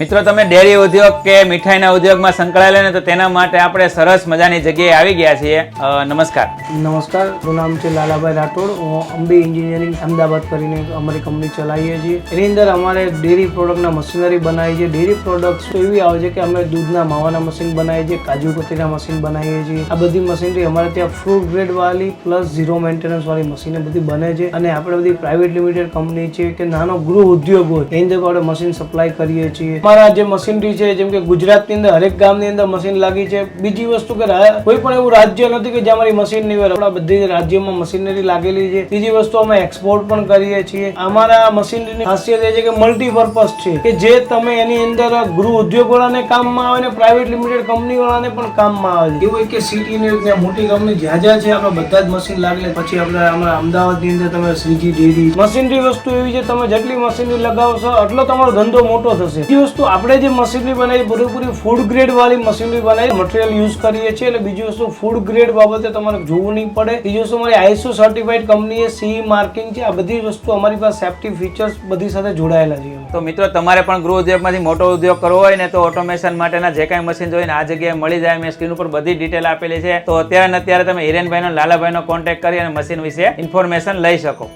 મિત્રો તમે ડેરી ઉદ્યોગ કે મીઠાઈના ઉદ્યોગમાં સંકળાયેલા ને તો તેના માટે આપણે સરસ મજાની જગ્યાએ આવી ગયા છીએ. નમસ્કાર. નમસ્કાર, મારું નામ છે લાલાભાઈ રાઠોડ. હું અંબી એન્જિનિયરિંગ અમદાવાદ કરીને અમારી કંપની ચલાવીએ છીએ. એની અંદર અમારે ડેરી પ્રોડક્ટના મશીનરી બનાવીએ છીએ. ડેરી પ્રોડક્ટ્સ એવી આવે છે કે અમે દૂધના માવાના મશીન બનાવીએ છીએ, કાજુ કતરીના મશીન બનાવીએ છીએ. આ બધી મશીનરી અમારે ત્યાં ફ્રૂટ ગ્રેડ વાળી પ્લસ ઝીરો મેન્ટેનન્સ વાળી મશીન બધી બને છે. અને આપણે બધી પ્રાઇવેટ લિમિટેડ કંપની છે કે નાનો ગૃહ ઉદ્યોગ હોય એની અંદર આપણે મશીન સપ્લાય કરીએ છીએ. અમારા જે મશીનરી છે જેમ કે ગુજરાતની અંદર હરેક ગામની અંદર મશીન લાગી છે. બીજી વસ્તુ કે કોઈ પણ એવું રાજ્ય નથી કે જ્યાં અમારી મશીન નહીં હોય. આપણા બધી રાજ્યોમાં મશીનરી લાગેલી છે. બીજી વસ્તુ અમે એક્સપોર્ટ પણ કરીએ છીએ. અમારા મશીનરીની ખાસિયત એ છે કે મલ્ટીપર્પઝ છે કે જે તમે એની અંદર ગૃહ ઉદ્યોગ વાળાને કામમાં આવે ને પ્રાઇવેટ લિમિટેડ કંપની વાળાને પણ કામમાં આવે છે. એવું કે સિટીની ત્યાં મોટી કંપની જ્યાં જ્યાં છે આપણે બધા જ મશીન લાગેલા. પછી આપણે અમારા અમદાવાદની અંદર તમે શ્રીજી ડેરી મશીનરી વસ્તુ એવી છે તમે જેટલી મશીનરી લગાવશો એટલો તમારો ધંધો મોટો થશે. બીજી વસ્તુ આપણે જે મશીનરી બનાવી પૂરેપૂરી ફૂડ ગ્રેડ વાળી મશીનરી બનાવી મટીરિયલ યુઝ કરીએ છીએ. એટલે બીજી વસ્તુ ફૂડ ગ્રેડ બાબતે તમારે જોવું નહીં પડે. બીજી વસ્તુ અમારી આઈએસઓ સર્ટિફાઈડ કંપનીએ CE માર્કિંગ છે. આ બધી વસ્તુ અમારી પાસે સેફ્ટી ફીચર્સ બધી સાથે જોડાયેલા છે. તો મિત્રો તમારે પણ ગૃહ ઉદ્યોગમાંથી મોટો ઉદ્યોગ કરવો હોય ને તો ઓટોમેશન માટેના જે કાંઈ મશીન જોઈએ ને આ જગ્યાએ મળી જાય. મેં સ્ક્રીન ઉપર બધી ડિટેલ આપેલી છે. તો અત્યારે ને અત્યારે તમે હિરેનભાઈનો લાલાભાઈનો કોન્ટેક્ટ કરી અને મશીન વિશે ઇન્ફોર્મેશન લઈ શકો.